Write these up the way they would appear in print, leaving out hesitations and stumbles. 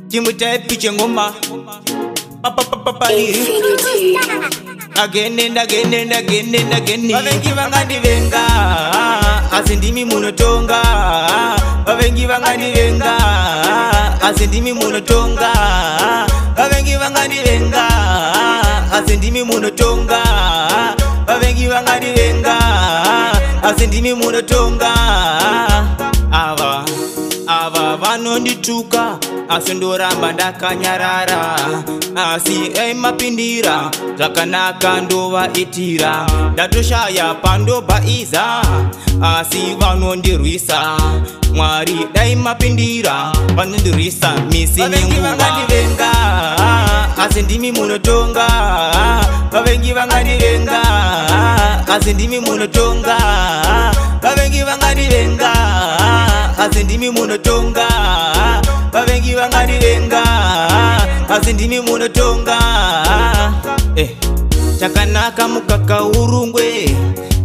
Chimutepiche ngoma Infinity. Again and again and again and again. Bavengi vangani venga asindimi munotonga. Bavengi vangani venga asindimi munotonga. Bavengi vangani venga asindimi munotonga. Bavengi vangani venga asindimi munotonga. Ava vanondituka asindoramba ndakanyarara asi mapindira zvakanaka ndovaitira ndatoshaya pandobaiza asi vanondirwisa Mwari dai mapindira vanondirwisa misi nenguva vangandivenga asi ndimi munotonga vavengi vangandivenga asi ndimi munotonga vavengi vangandivenga asi ndimi munotonga vavengi vangandivenga asi ndimi munotonga chakanaka mukaka urungwe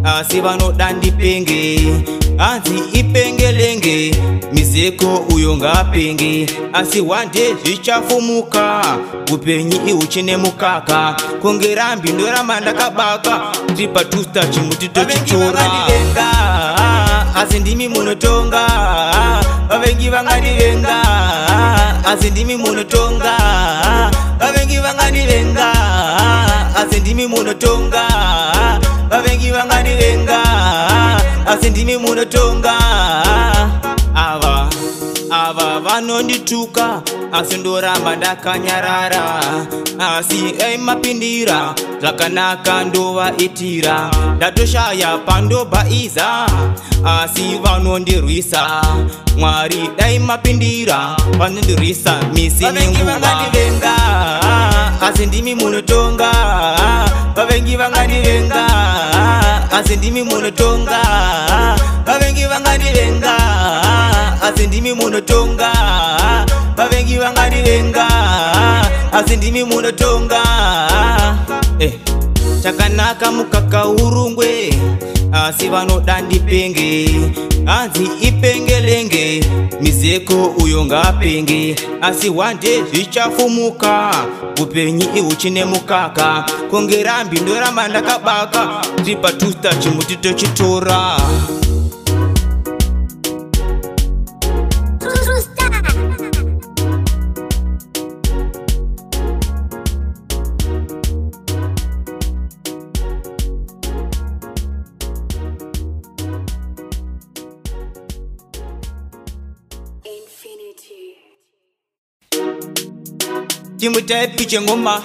asi vanoda ndipenge anzi ipengelenge mizeko uyo ngapenge asi wande zvichafumuka upenyi uchine mukaka kongerambi ndoramba ndakabaka tripa tusta chimutito chichora asi ndimi munotonga vavengi vangandivenga asi ndimi munotonga vavengi vangandivenga asi ndimi munotonga vavengi vangandivenga asi ndimi munotonga ava vanondituka asi ndoramba ndakanyarara asi mapindira zvakanaka ndovaitira ndatoshaya pandobaiza asi vanondirwisa Mwari dai mapindira vanondirwisa misi nenguva vangandivenga asi ndimi munotonga vavengi vangandivenga asi ndimi munotonga vavengi vangandivenga asi ndimi munotonga vavengi vangandivenga asi ndimi munotonga chakanaka mukaka urungwe asi vanoda ndipenge anzi ipengelenge mizeko uyo ngapenge asi wande zvichafumuka upenyi uchine mukaka kongerambi ndoramba ndakabaka tripa tusta chimutito chitora Infinity. Chimutepiche ngoma